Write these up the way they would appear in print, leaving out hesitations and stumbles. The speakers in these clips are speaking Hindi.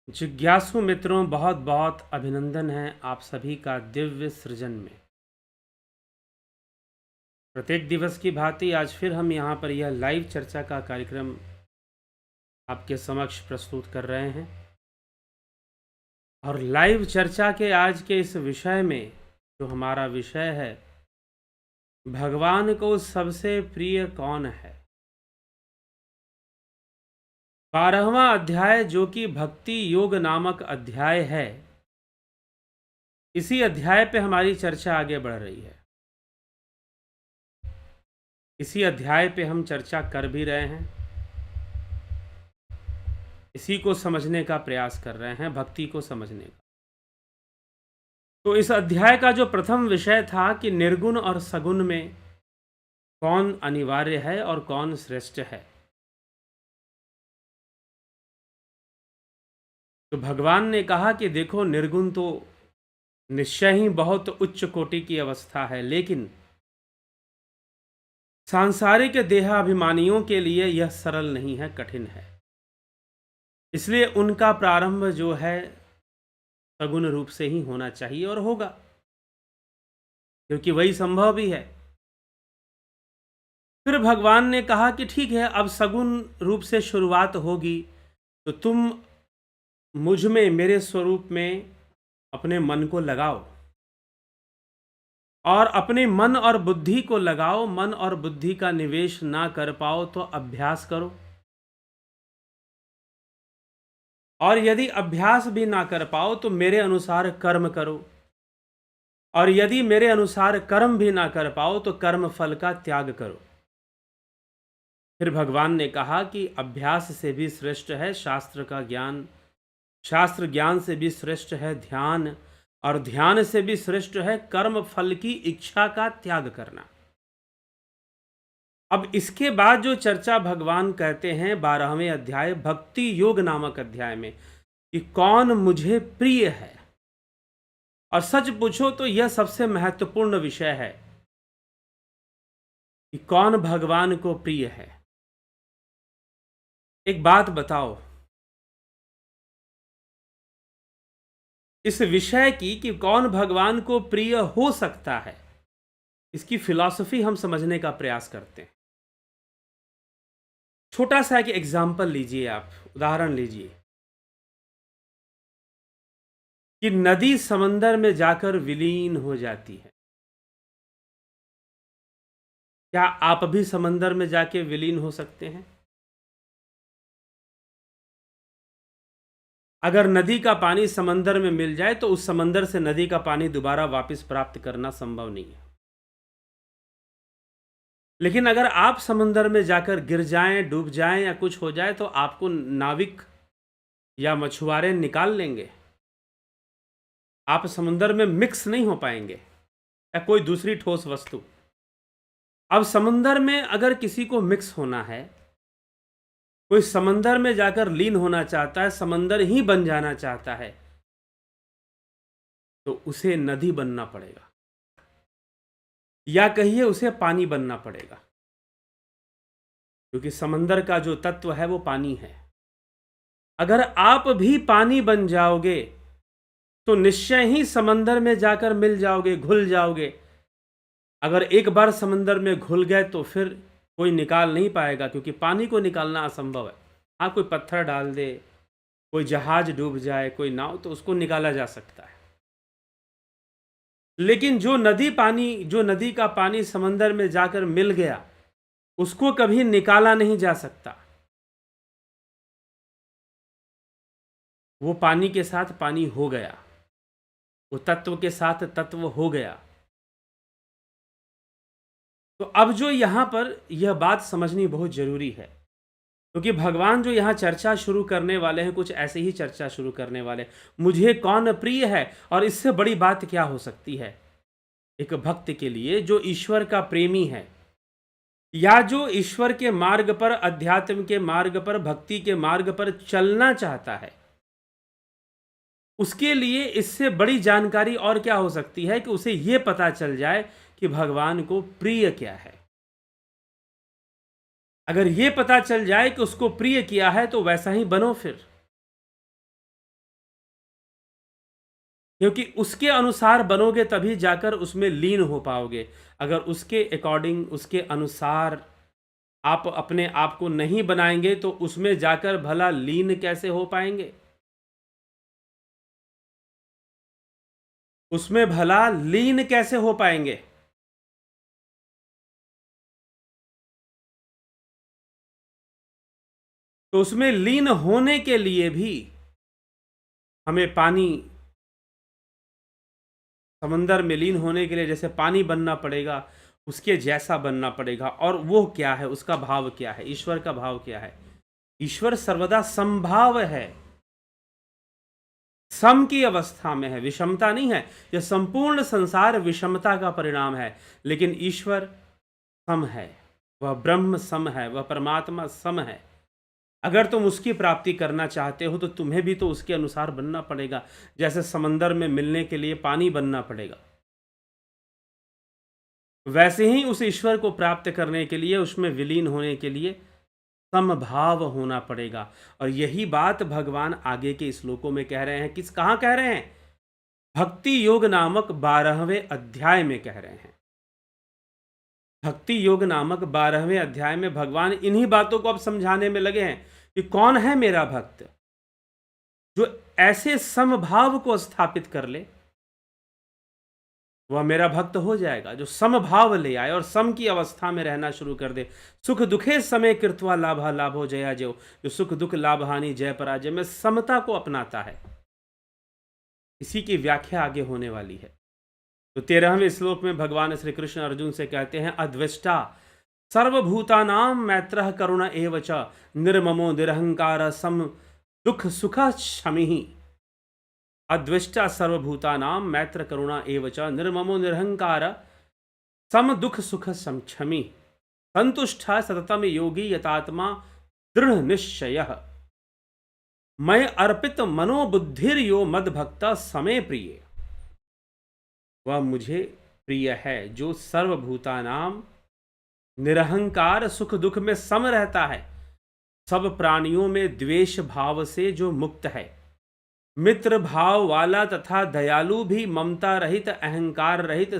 जिज्ञासु मित्रों, बहुत बहुत अभिनंदन है आप सभी का दिव्य सृजन में। प्रत्येक दिवस की भांति आज फिर हम यहाँ पर यह लाइव चर्चा का कार्यक्रम आपके समक्ष प्रस्तुत कर रहे हैं। और लाइव चर्चा के आज के इस विषय में जो हमारा विषय है, भगवान को सबसे प्रिय कौन है। 12वां अध्याय जो कि भक्ति योग नामक अध्याय है, इसी अध्याय पे हमारी चर्चा आगे बढ़ रही है। इसी अध्याय पे हम चर्चा कर भी रहे हैं, इसी को समझने का प्रयास कर रहे हैं, भक्ति को समझने का। तो इस अध्याय का जो प्रथम विषय था कि निर्गुण और सगुण में कौन अनिवार्य है और कौन श्रेष्ठ है। तो भगवान ने कहा कि देखो, निर्गुण तो निश्चय ही बहुत उच्च कोटि की अवस्था है, लेकिन सांसारिक देहाभिमानियों के लिए यह सरल नहीं है, कठिन है। इसलिए उनका प्रारंभ जो है सगुण रूप से ही होना चाहिए और होगा, क्योंकि वही संभव भी है। फिर भगवान ने कहा कि ठीक है, अब सगुण रूप से शुरुआत होगी, तो तुम मुझ में, मेरे स्वरूप में अपने मन को लगाओ और अपने मन और बुद्धि को लगाओ। मन और बुद्धि का निवेश ना कर पाओ तो अभ्यास करो, और यदि अभ्यास भी ना कर पाओ तो मेरे अनुसार कर्म करो, और यदि मेरे अनुसार कर्म भी ना कर पाओ तो कर्म फल का त्याग करो। फिर भगवान ने कहा कि अभ्यास से भी श्रेष्ठ है शास्त्र का ज्ञान, शास्त्र ज्ञान से भी श्रेष्ठ है ध्यान, और ध्यान से भी श्रेष्ठ है कर्म फल की इच्छा का त्याग करना। अब इसके बाद जो चर्चा भगवान कहते हैं 12वें अध्याय भक्ति योग नामक अध्याय में, कि कौन मुझे प्रिय है। और सच पूछो तो यह सबसे महत्वपूर्ण विषय है कि कौन भगवान को प्रिय है। एक बात बताओ, इस विषय की कि कौन भगवान को प्रिय हो सकता है, इसकी फिलॉसफी हम समझने का प्रयास करते हैं। छोटा सा एक एग्जाम्पल लीजिए, आप उदाहरण लीजिए कि नदी समंदर में जाकर विलीन हो जाती है। क्या आप भी समंदर में जाके विलीन हो सकते हैं? अगर नदी का पानी समंदर में मिल जाए तो उस समंदर से नदी का पानी दोबारा वापस प्राप्त करना संभव नहीं है। लेकिन अगर आप समंदर में जाकर गिर जाएं, डूब जाएं या कुछ हो जाए तो आपको नाविक या मछुआरे निकाल लेंगे। आप समुद्र में मिक्स नहीं हो पाएंगे या कोई दूसरी ठोस वस्तु। अब समंदर में अगर किसी को मिक्स होना है, कोई समंदर में जाकर लीन होना चाहता है, समंदर ही बन जाना चाहता है, तो उसे नदी बनना पड़ेगा, या कहिए उसे पानी बनना पड़ेगा, क्योंकि समंदर का जो तत्व है वो पानी है। अगर आप भी पानी बन जाओगे तो निश्चय ही समंदर में जाकर मिल जाओगे, घुल जाओगे। अगर एक बार समंदर में घुल गए तो फिर कोई निकाल नहीं पाएगा, क्योंकि पानी को निकालना असंभव है। हाँ, कोई पत्थर डाल दे, कोई जहाज डूब जाए, कोई नाव, तो उसको निकाला जा सकता है। लेकिन जो नदी का पानी समंदर में जाकर मिल गया, उसको कभी निकाला नहीं जा सकता। वो पानी के साथ पानी हो गया, वो तत्व के साथ तत्व हो गया। तो अब जो यहाँ पर यह बात समझनी बहुत जरूरी है, क्योंकि भगवान जो यहाँ चर्चा शुरू करने वाले हैं, कुछ ऐसे ही चर्चा शुरू करने वाले हैं, मुझे कौन प्रिय है। और इससे बड़ी बात क्या हो सकती है एक भक्त के लिए जो ईश्वर का प्रेमी है, या जो ईश्वर के मार्ग पर, अध्यात्म के मार्ग पर, भक्ति के मार्ग पर चलना चाहता है। उसके लिए इससे बड़ी जानकारी और क्या हो सकती है कि उसे यह पता चल जाए कि भगवान को प्रिय क्या है। अगर यह पता चल जाए कि उसको प्रिय किया है तो वैसा ही बनो। फिर क्योंकि उसके अनुसार बनोगे तभी जाकर उसमें लीन हो पाओगे। अगर उसके अकॉर्डिंग, उसके अनुसार आप अपने आप को नहीं बनाएंगे तो उसमें जाकर भला लीन कैसे हो पाएंगे? उसमें भला लीन कैसे हो पाएंगे? तो उसमें लीन होने के लिए भी हमें पानी, समंदर में लीन होने के लिए जैसे पानी बनना पड़ेगा, उसके जैसा बनना पड़ेगा। और वो क्या है? उसका भाव क्या है? ईश्वर का भाव क्या है? ईश्वर सर्वदा समभाव है, सम की अवस्था में है, विषमता नहीं है। यह संपूर्ण संसार विषमता का परिणाम है, लेकिन ईश्वर सम है, वह ब्रह्म सम है, वह परमात्मा सम है। अगर तुम उसकी प्राप्ति करना चाहते हो तो तुम्हें भी तो उसके अनुसार बनना पड़ेगा। जैसे समंदर में मिलने के लिए पानी बनना पड़ेगा, वैसे ही उस ईश्वर को प्राप्त करने के लिए, उसमें विलीन होने के लिए समभाव होना पड़ेगा। और यही बात भगवान आगे के श्लोकों में कह रहे हैं। कहाँ कह रहे हैं? भक्ति योग नामक 12वें अध्याय में कह रहे हैं। भक्ति योग नामक 12वें अध्याय में भगवान इन्हीं बातों को अब समझाने में लगे हैं कि कौन है मेरा भक्त, जो ऐसे समभाव को स्थापित कर ले, वह मेरा भक्त हो जाएगा। जो समभाव ले आए और सम की अवस्था में रहना शुरू कर दे। सुख दुखे समय कृत्वा लाभा लाभो जया जो, जो सुख दुख लाभ हानि जय पराजय में समता को अपनाता है। इसी की व्याख्या आगे होने वाली है। तो 13वें श्लोक में भगवान श्री कृष्ण अर्जुन से कहते हैं, अद्वेष्टा सर्वभूतानां मैत्रः करुण एव च निर्ममो निरहंकार सम दुख सुख शमिः। अद्वेष्टा सर्वभूतानां मैत्र करुणा एव च निर्ममो निरहंकार सम दुख सुख समक्षमी संतुष्ट सततम योगी यतात्मा दृढ़ निश्चय मैं अर्पित मनोबुद्धिर्यो मद भक्त समय प्रिय। वह मुझे प्रिय है जो सर्वभूतानाम निरहंकार सुख दुख में सम रहता है, सब प्राणियों में द्वेष भाव से जो मुक्त है, मित्र भाव वाला तथा दयालु भी ममता रहित अहंकार रहित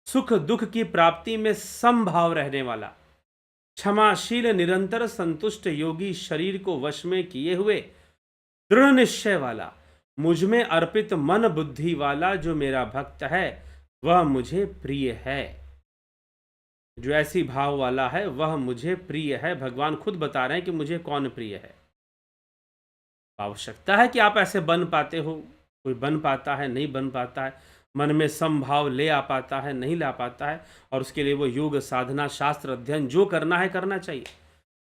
सुख दुख की प्राप्ति में समभाव रहने वाला, क्षमाशील निरंतर संतुष्ट योगी शरीर को वश में किए हुए दृढ़ निश्चय वाला, मुझ में अर्पित मन बुद्धि वाला जो मेरा भक्त है वह मुझे प्रिय है। जो ऐसी भाव वाला है वह मुझे प्रिय है। भगवान खुद बता रहे हैं कि मुझे कौन प्रिय है। आवश्यकता है कि आप ऐसे बन पाते हो, कोई बन पाता है, नहीं बन पाता है, मन में समभाव ले आ पाता है, नहीं ला पाता है, और उसके लिए वो योग साधना शास्त्र अध्ययन जो करना है करना चाहिए।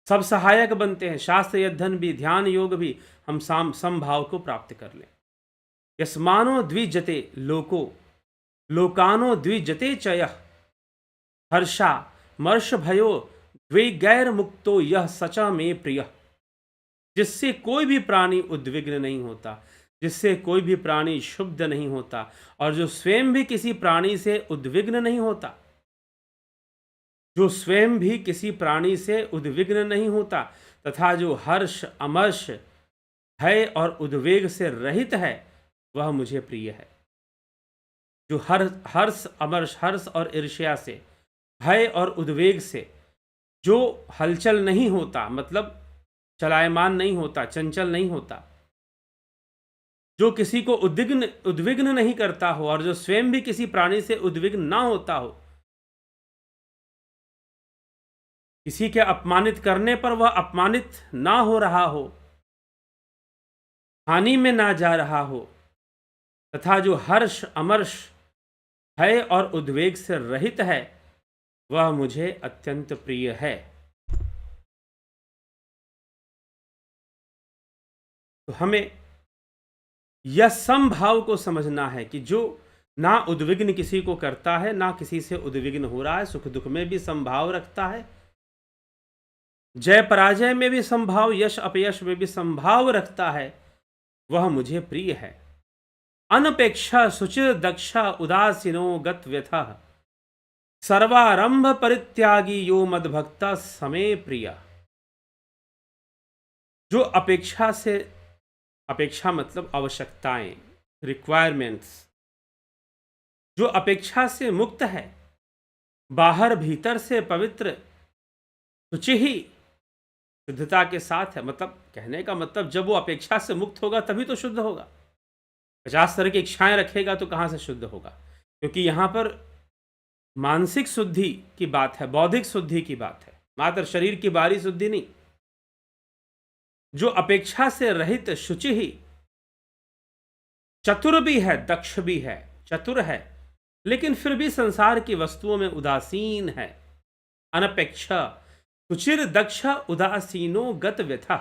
सब सहायक बनते हैं, शास्त्र अध्ययन भी, ध्यान योग भी, हम समभाव को प्राप्त कर लें। यस्मानो द्विजते लोको लोकानो द्विजते चय हर्षा मर्ष भयो द्विगैर मुक्तो यह सचा में प्रिय। जिससे कोई भी प्राणी उद्विग्न नहीं होता, जिससे कोई भी प्राणी शुद्ध नहीं होता, और जो स्वयं भी किसी प्राणी से उद्विग्न नहीं होता, जो स्वयं भी किसी प्राणी से उद्विग्न नहीं होता, तथा जो हर्ष अमर्ष भय और उद्वेग से रहित है, वह मुझे प्रिय है। जो हर्ष अमर्ष, हर्ष और ईर्ष्या से, भय और उद्वेग से जो हलचल नहीं होता, मतलब चलायमान नहीं होता, चंचल नहीं होता, जो किसी को उद्विग्न नहीं करता हो, और जो स्वयं भी किसी प्राणी से उद्विग्न ना होता हो, किसी के अपमानित करने पर वह अपमानित ना हो रहा हो, हानि में ना जा रहा हो, तथा जो हर्ष अमर्ष भय और उद्वेग से रहित है, वह मुझे अत्यंत प्रिय है। तो हमें यह समभाव को समझना है कि जो ना उद्विग्न किसी को करता है, ना किसी से उद्विग्न हो रहा है, सुख दुख में भी समभाव रखता है, जय पराजय में भी समभाव, यश अपयश में भी समभाव रखता है, वह मुझे प्रिय है। अनपेक्षा सुचिर दक्षा उदासीनो गत व्यथा सर्वारंभ परित्यागी यो मदभक्ता समय प्रिय। जो अपेक्षा से, अपेक्षा मतलब आवश्यकताएं, रिक्वायरमेंट्स, जो अपेक्षा से मुक्त है, बाहर भीतर से पवित्र, शुचि ही, शुद्धता के साथ है। मतलब कहने का मतलब जब वो अपेक्षा से मुक्त होगा तभी तो शुद्ध होगा। 50 तरह की इच्छाएं रखेगा तो कहां से शुद्ध होगा? क्योंकि यहां पर मानसिक शुद्धि की बात है, बौद्धिक शुद्धि की बात है, मात्र शरीर की बाहरी शुद्धि नहीं। जो अपेक्षा से रहित शुचि ही, चतुर भी है, दक्ष भी है, चतुर है, लेकिन फिर भी संसार की वस्तुओं में उदासीन है, अनपेक्ष, सुचिर दक्ष उदासीनो गत व्यथा।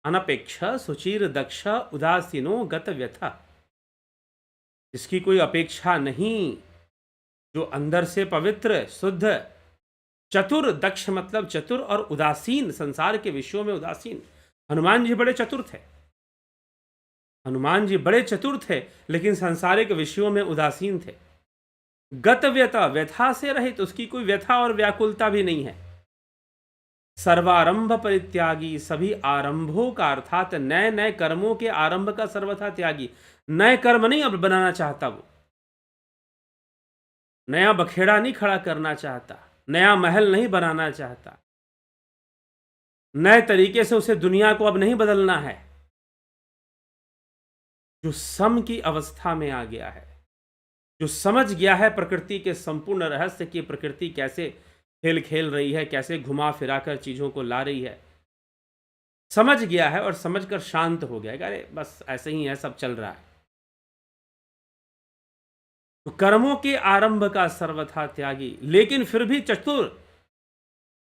अनपेक्ष, सुचिर दक्ष उदासीनो गत व्यथा, जिसकी कोई अपेक्षा नहीं, जो अंदर से पवित्र, शुद्ध, चतुर, दक्ष मतलब चतुर, और उदासीन, संसार के विषयों में उदासीन। हनुमान जी बड़े चतुर थे, हनुमान जी बड़े चतुर थे, लेकिन सांसारिक विषयों में उदासीन थे। गत व्यथा, व्यथा से रहित, उसकी कोई व्यथा और व्याकुलता भी नहीं है। सर्वारंभ परित्यागी, सभी आरंभों का, अर्थात नए नए कर्मों के आरंभ का सर्वथा त्यागी। नए कर्म नहीं अब बनाना चाहता, वो नया बखेड़ा नहीं खड़ा करना चाहता, नया महल नहीं बनाना चाहता, नए तरीके से उसे दुनिया को अब नहीं बदलना है। जो सम की अवस्था में आ गया है, जो समझ गया है प्रकृति के संपूर्ण रहस्य की, प्रकृति कैसे खेल खेल रही है, कैसे घुमा फिराकर चीजों को ला रही है, समझ गया है और समझकर शांत हो गया, अरे बस ऐसे ही है, सब चल रहा है। तो कर्मों के आरंभ का सर्वथा त्यागी, लेकिन फिर भी चतुर,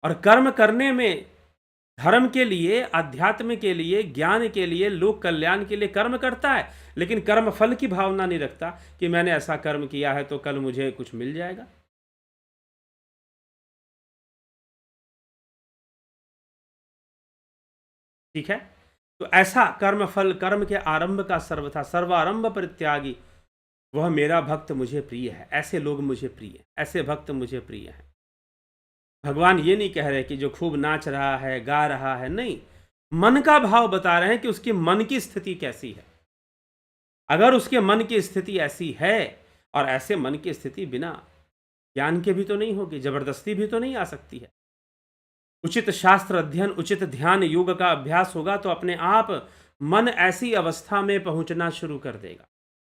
और कर्म करने में धर्म के लिए, अध्यात्म के लिए, ज्ञान के लिए, लोक कल्याण के लिए कर्म करता है, लेकिन कर्म फल की भावना नहीं रखता कि मैंने ऐसा कर्म किया है तो कल मुझे कुछ मिल जाएगा। ठीक है, तो ऐसा कर्म फल, कर्म के आरंभ का सर्वथा, सर्वारंभ परित्यागी, वह मेरा भक्त मुझे प्रिय है। ऐसे लोग मुझे प्रिय हैं, ऐसे भक्त मुझे प्रिय हैं। भगवान ये नहीं कह रहे कि जो खूब नाच रहा है, गा रहा है, नहीं, मन का भाव बता रहे हैं कि उसकी मन की स्थिति कैसी है। अगर उसके मन की स्थिति ऐसी है, और ऐसे मन की स्थिति बिना ज्ञान के भी तो नहीं होगी, जबरदस्ती भी तो नहीं आ सकती है। उचित शास्त्र अध्ययन, उचित ध्यान, योग का अभ्यास होगा तो अपने आप मन ऐसी अवस्था में पहुंचना शुरू कर देगा,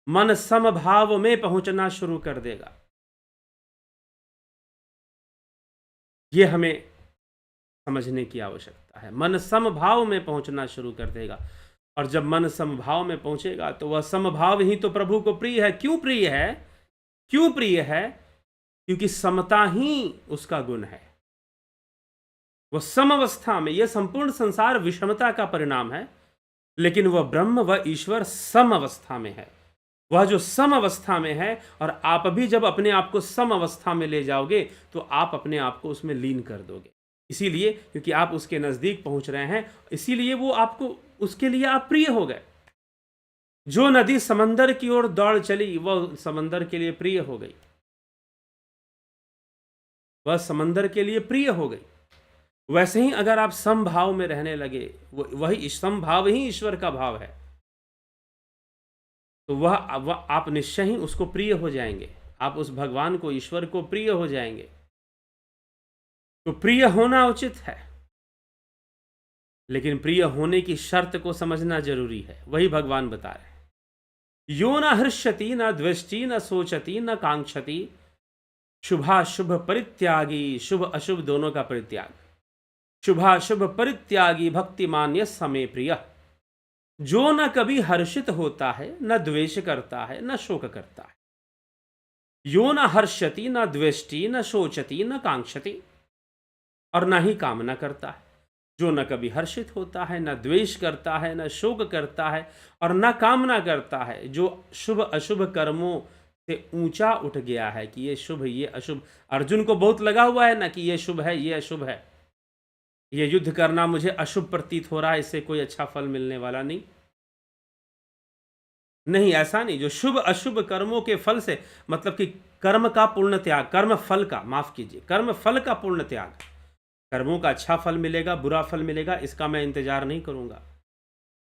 मन समभाव में पहुंचना शुरू कर देगा। यह हमें समझने की आवश्यकता है। मन समभाव में पहुंचना शुरू कर देगा, और जब मन समभाव में पहुंचेगा तो वह समभाव ही तो प्रभु को प्रिय है। क्यों प्रिय है? क्यों प्रिय है? क्योंकि समता ही उसका गुण है। वह समवस्था में, यह संपूर्ण संसार विषमता का परिणाम है, लेकिन वह ब्रह्म, वह ईश्वर सम अवस्था में है। वह जो सम अवस्था में है, और आप भी जब अपने आप को सम अवस्था में ले जाओगे तो आप अपने आप को उसमें लीन कर दोगे। इसीलिए क्योंकि आप उसके नजदीक पहुंच रहे हैं, इसीलिए वो आपको, उसके लिए आप प्रिय हो गए। जो नदी समंदर की ओर दौड़ चली, वह समंदर के लिए प्रिय हो गई, वह समंदर के लिए प्रिय हो गई। वैसे ही अगर आप समभाव में रहने लगे, वही समभाव ही ईश्वर का भाव है, तो वह आप निश्चय ही उसको प्रिय हो जाएंगे। आप उस भगवान को, ईश्वर को प्रिय हो जाएंगे। तो प्रिय होना उचित है, लेकिन प्रिय होने की शर्त को समझना जरूरी है। वही भगवान बता रहे हैं, यो न हर्षति न द्वेष्टि न सोचति न कांक्षति, शुभाशुभ परित्यागी, शुभ अशुभ दोनों का परित्याग, शुभाशुभ परित्यागी भक्तिमान्य समय प्रिय, जो न कभी हर्षित होता है, न द्वेष करता है, न शोक करता है। यो न हर्षति न द्वेष्टि न शोचति न कांक्षति, और न ही कामना करता है। जो न कभी हर्षित होता है, न द्वेष करता है, न शोक करता है, और न कामना करता है। जो शुभ अशुभ कर्मों से ऊंचा उठ गया है कि ये शुभ, ये अशुभ। अर्जुन को बहुत लगा हुआ है ना कि ये शुभ है, ये अशुभ है, ये युद्ध करना मुझे अशुभ प्रतीत हो रहा है, इससे कोई अच्छा फल मिलने वाला नहीं। नहीं, ऐसा नहीं। जो शुभ अशुभ कर्मों के फल से, मतलब कि कर्म का पूर्ण त्याग, कर्म फल का, माफ कीजिए, कर्म फल का पूर्ण त्याग। कर्मों का अच्छा फल मिलेगा, बुरा फल मिलेगा, इसका मैं इंतजार नहीं करूंगा।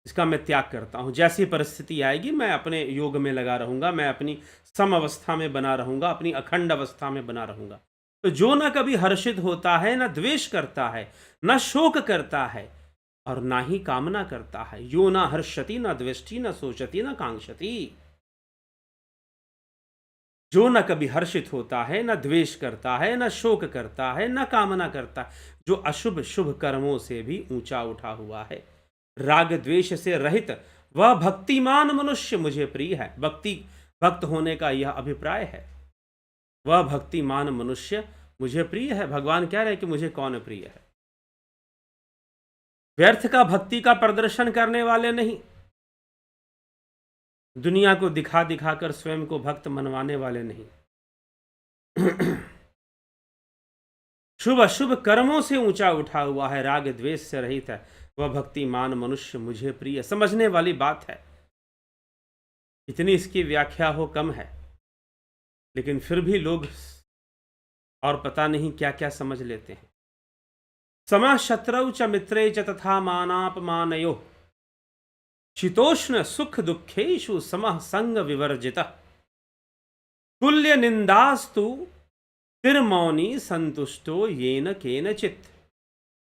इसका मैं त्याग करता हूँ। जैसी परिस्थिति आएगी मैं अपने योग में लगा रहूँगा, मैं अपनी सम अवस्था में बना रहूँगा, अपनी अखंड अवस्था में बना रहूँगा। तो जो न कभी हर्षित होता है, न द्वेष करता है, न शोक करता है और ना ही कामना करता है, यो न हर्षति न द्वेष्टि न शोचति न कांक्षति। जो न कभी हर्षित होता है, न द्वेष करता है, न शोक करता है, न कामना करता है, जो अशुभ शुभ कर्मों से भी ऊंचा उठा हुआ है, राग द्वेष से रहित, वह भक्तिमान मनुष्य मुझे प्रिय है। भक्त होने का यह अभिप्राय है, वह भक्तिमान मनुष्य मुझे प्रिय है। भगवान कह रहे हैं कि मुझे कौन प्रिय है? व्यर्थ का भक्ति का प्रदर्शन करने वाले नहीं, दुनिया को दिखा दिखाकर स्वयं को भक्त मनवाने वाले नहीं, शुभ अशुभ कर्मों से ऊंचा उठा हुआ है, राग द्वेष से रहित है, वह भक्तिमान मनुष्य मुझे प्रिय। समझने वाली बात है, इतनी इसकी व्याख्या हो कम है, लेकिन फिर भी लोग और पता नहीं क्या क्या समझ लेते हैं। समः शत्रौ च मित्रे च तथा मानापमानयोः शीतोष्ण सुख दुखेषु समः संग विवर्जितः तुल्य निंदास्तु तिर्मौनी संतुष्टो येन केनचित्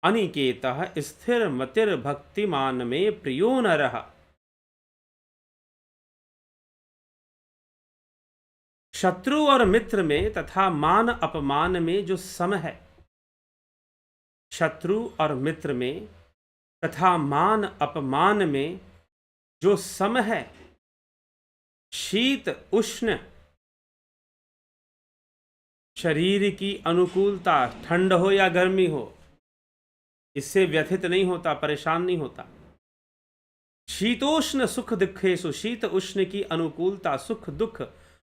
अनिकेतः स्थिर मतिर्भक्तिमान में प्रियो नरः। शत्रु और मित्र में तथा मान अपमान में जो सम है, शत्रु और मित्र में तथा मान अपमान में जो सम है, शीत उष्ण, शरीर की अनुकूलता, ठंड हो या गर्मी हो, इससे व्यथित नहीं होता, परेशान नहीं होता। शीतोष्ण सुख दुखेषु, शीत उष्ण की अनुकूलता, सुख दुख,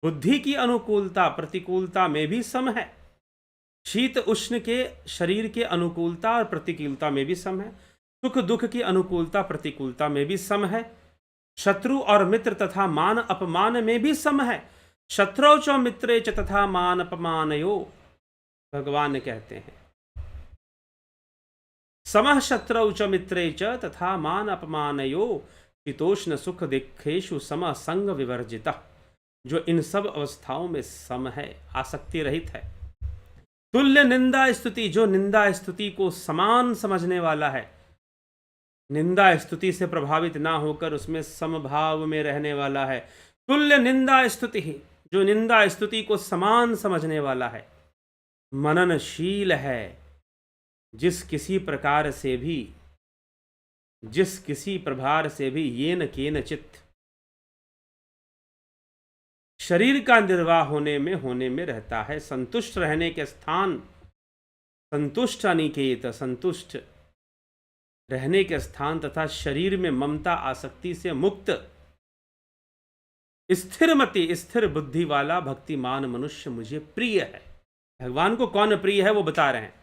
बुद्धि की अनुकूलता, प्रतिकूलता में भी सम है। शीत उष्ण के शरीर के अनुकूलता और प्रतिकूलता में भी सम है, सुख दुख की अनुकूलता प्रतिकूलता में भी सम है। शत्रु और मित्र तथा मान अपमान में भी सम है। शत्रौ च मित्रे च तथा मान अपमानयो, भगवान कहते हैं समः शत्रौ च मित्रे च तथा मान अपमानयो शीतोष्ण सुख दुखेषु समः संग विवर्जितः, जो इन सब अवस्थाओं में सम है, आसक्ति रहित है। तुल्य निंदा स्तुति, जो निंदा स्तुति को समान समझने वाला है, निंदा स्तुति से प्रभावित ना होकर उसमें समभाव में रहने वाला है। तुल्य निंदा स्तुति, जो निंदा स्तुति को समान समझने वाला है। मननशील है, जिस किसी प्रकार से भी, जिस किसी प्रभार से भी, येन केनचित्, शरीर का निर्वाह होने में रहता है। संतुष्ट रहने के स्थान, संतुष्ट अनिकेत, संतुष्ट रहने के स्थान तथा शरीर में ममता आसक्ति से मुक्त, स्थिर मति, स्थिर बुद्धि वाला भक्तिमान मनुष्य मुझे प्रिय है। भगवान को कौन प्रिय है वो बता रहे हैं,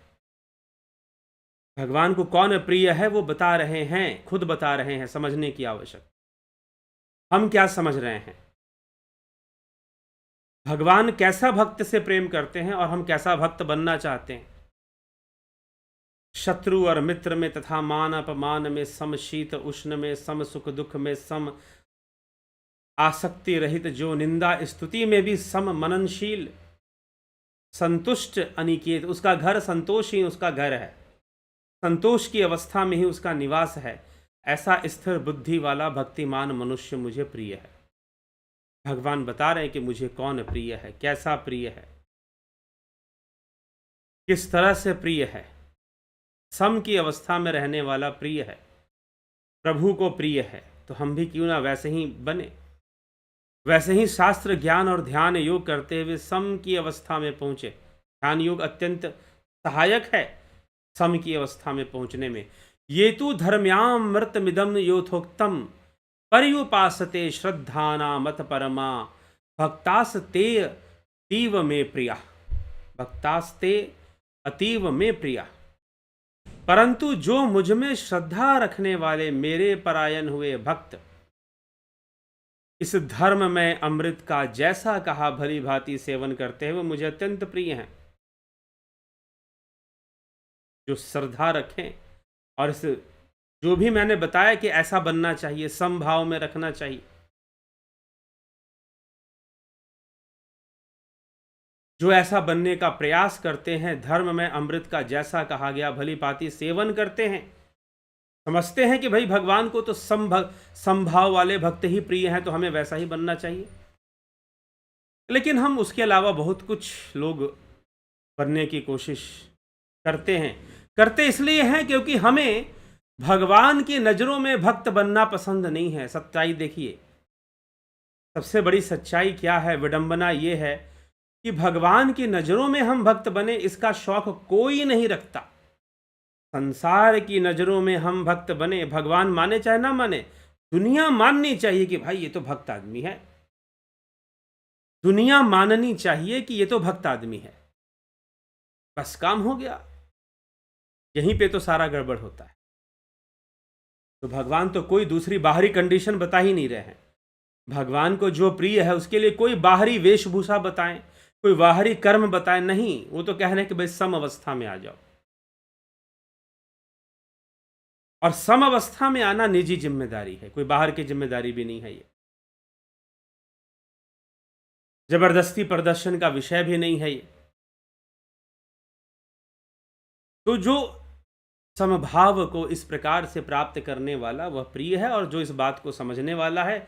भगवान को कौन प्रिय है वो बता रहे हैं, खुद बता रहे हैं। समझने की आवश्यकता, हम क्या समझ रहे हैं, भगवान कैसा भक्त से प्रेम करते हैं और हम कैसा भक्त बनना चाहते हैं। शत्रु और मित्र में तथा मान अपमान में सम, शीत उष्ण में सम, सुख दुख में सम, आसक्ति रहित, जो निंदा स्तुति में भी सम, मननशील, संतुष्ट अनिकेत, उसका घर संतोष ही उसका घर है, संतोष की अवस्था में ही उसका निवास है। ऐसा स्थिर बुद्धि वाला भक्तिमान मनुष्य मुझे प्रिय है। भगवान बता रहे हैं कि मुझे कौन प्रिय है, कैसा प्रिय है, किस तरह से प्रिय है। सम की अवस्था में रहने वाला प्रिय है, प्रभु को प्रिय है। तो हम भी क्यों ना वैसे ही बने, वैसे ही शास्त्र ज्ञान और ध्यान योग करते हुए सम की अवस्था में पहुंचे। ध्यान योग अत्यंत सहायक है सम की अवस्था में पहुंचने में। ये तो धर्म्यामृतमिदम योथोक्तम पर्युपासते श्रद्धाना मत परमा भक्तास्ते अतीव में प्रिया, भक्तास्ते अतीव में प्रिया। परंतु जो मुझ में श्रद्धा रखने वाले मेरे परायण हुए भक्त, इस धर्म में अमृत का जैसा कहा भली भांति सेवन करते हैं, वो मुझे अत्यंत प्रिय हैं। जो श्रद्धा रखें और इस जो भी मैंने बताया कि ऐसा बनना चाहिए, समभाव में रखना चाहिए, जो ऐसा बनने का प्रयास करते हैं, धर्म में अमृत का जैसा कहा गया भली भांति सेवन करते हैं, समझते हैं कि भाई भगवान को तो समभाव वाले भक्त ही प्रिय हैं, तो हमें वैसा ही बनना चाहिए। लेकिन हम उसके अलावा बहुत कुछ लोग बनने की कोशिश करते हैं। करते इसलिए हैं क्योंकि हमें भगवान की नज़रों में भक्त बनना पसंद नहीं है। सच्चाई देखिए, सबसे बड़ी सच्चाई क्या है, विडंबना ये है कि भगवान की नज़रों में हम भक्त बने, इसका शौक कोई नहीं रखता। संसार की नज़रों में हम भक्त बने, भगवान माने चाहे ना माने, दुनिया माननी चाहिए कि भाई ये तो भक्त आदमी है। दुनिया माननी चाहिए कि ये तो भक्त आदमी है, बस काम हो गया। यहीं पे तो सारा गड़बड़ होता है। तो भगवान तो कोई दूसरी बाहरी कंडीशन बता ही नहीं रहे हैं। भगवान को जो प्रिय है उसके लिए कोई बाहरी वेशभूषा बताएं, कोई बाहरी कर्म बताएं, नहीं। वो तो कह रहे हैं कि भाई सम अवस्था में आ जाओ, और सम अवस्था में आना निजी जिम्मेदारी है, कोई बाहर की जिम्मेदारी भी नहीं है। ये जबरदस्ती प्रदर्शन का विषय भी नहीं है। ये तो जो समभाव को इस प्रकार से प्राप्त करने वाला वह प्रिय है, और जो इस बात को समझने वाला है,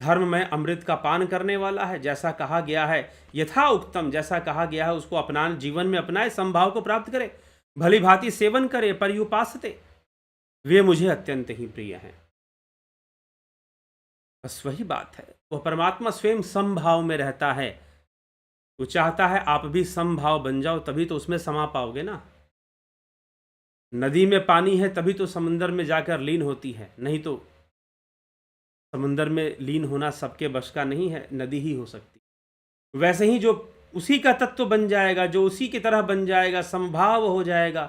धर्म में अमृत का पान करने वाला है, जैसा कहा गया है यथा उक्तम, जैसा कहा गया है उसको अपना जीवन में अपनाए, समभाव को प्राप्त करे, भली भांति सेवन करे, पर्युपासते, वे मुझे अत्यंत ही प्रिय हैं। बस वही बात है। वह परमात्मा स्वयं समभाव में रहता है। वो चाहता है आप भी समभाव बन जाओ, तभी तो उसमें समा पाओगे ना। नदी में पानी है तभी तो समंदर में जाकर लीन होती है, नहीं तो समंदर में लीन होना सबके बस का नहीं है, नदी ही हो सकती। वैसे ही जो उसी का तत्व बन जाएगा, जो उसी की तरह बन जाएगा, समभाव हो जाएगा,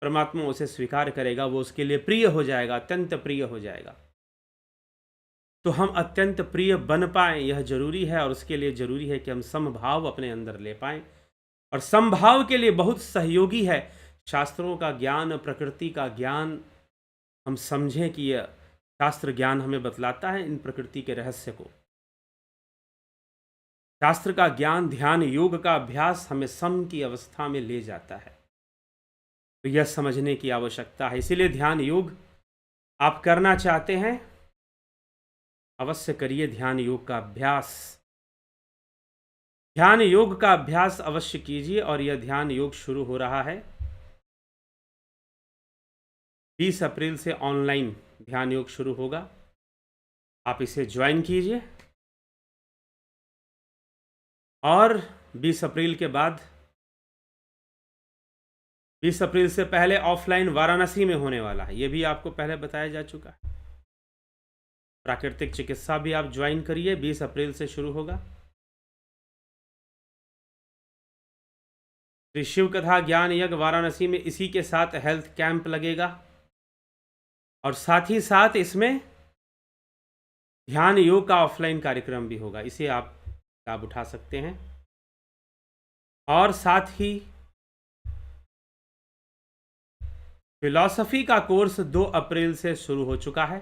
परमात्मा उसे स्वीकार करेगा, वो उसके लिए प्रिय हो जाएगा, अत्यंत प्रिय हो जाएगा। तो हम अत्यंत प्रिय बन पाएं यह जरूरी है, और उसके लिए जरूरी है कि हम समभाव अपने अंदर ले पाएं। और समभाव के लिए बहुत सहयोगी है शास्त्रों का ज्ञान, प्रकृति का ज्ञान। हम समझें कि यह शास्त्र ज्ञान हमें बतलाता है इन प्रकृति के रहस्य को। शास्त्र का ज्ञान, ध्यान योग का अभ्यास हमें सम की अवस्था में ले जाता है। तो यह समझने की आवश्यकता है। इसीलिए ध्यान योग आप करना चाहते हैं, अवश्य करिए ध्यान योग का अभ्यास। ध्यान योग का अभ्यास अवश्य कीजिए। और यह ध्यान योग शुरू हो रहा है 20 अप्रैल से ऑनलाइन ध्यान योग शुरू होगा। आप इसे ज्वाइन कीजिए, और 20 अप्रैल के बाद, 20 अप्रैल से पहले ऑफलाइन वाराणसी में होने वाला है, यह भी आपको पहले बताया जा चुका है। प्राकृतिक चिकित्सा भी आप ज्वाइन करिए, 20 अप्रैल से शुरू होगा। श्री शिव कथा ज्ञान यज्ञ वाराणसी में, इसी के साथ हेल्थ कैंप लगेगा, और साथ ही साथ इसमें ध्यान योग का ऑफलाइन कार्यक्रम भी होगा। इसे आप लाभ उठा सकते हैं। और साथ ही फिलॉसफी का कोर्स 2 अप्रैल से शुरू हो चुका है।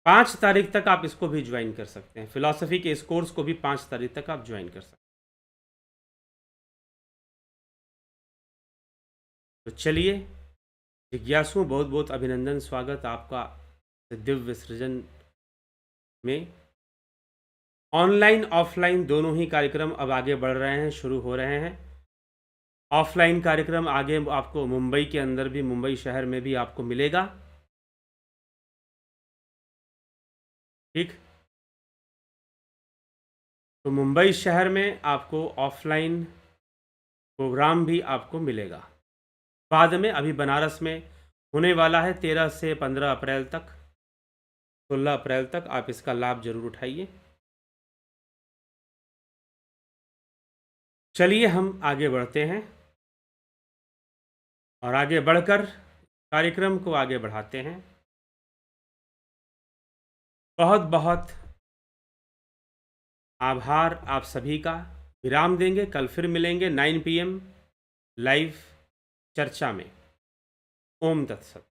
5 तारीख तक आप इसको भी ज्वाइन कर सकते हैं। फिलॉसफी के इस कोर्स को भी 5 तारीख तक आप ज्वाइन कर सकते हैं। तो चलिए, जिज्ञासु, बहुत बहुत अभिनंदन, स्वागत आपका दिव्य सृजन में। ऑनलाइन ऑफलाइन दोनों ही कार्यक्रम अब आगे बढ़ रहे हैं, शुरू हो रहे हैं। ऑफलाइन कार्यक्रम आगे आपको मुंबई के अंदर भी, मुंबई शहर में भी आपको मिलेगा। ठीक, तो मुंबई शहर में आपको ऑफलाइन प्रोग्राम भी आपको मिलेगा। बाद में अभी बनारस में होने वाला है 13 से 15 अप्रैल तक, 16 अप्रैल तक। आप इसका लाभ जरूर उठाइए। चलिए हम आगे बढ़ते हैं, और आगे बढ़कर कार्यक्रम को आगे बढ़ाते हैं। बहुत बहुत आभार आप सभी का। विराम देंगे, कल फिर मिलेंगे 9 PM लाइव चर्चा में। ओम तत्सत।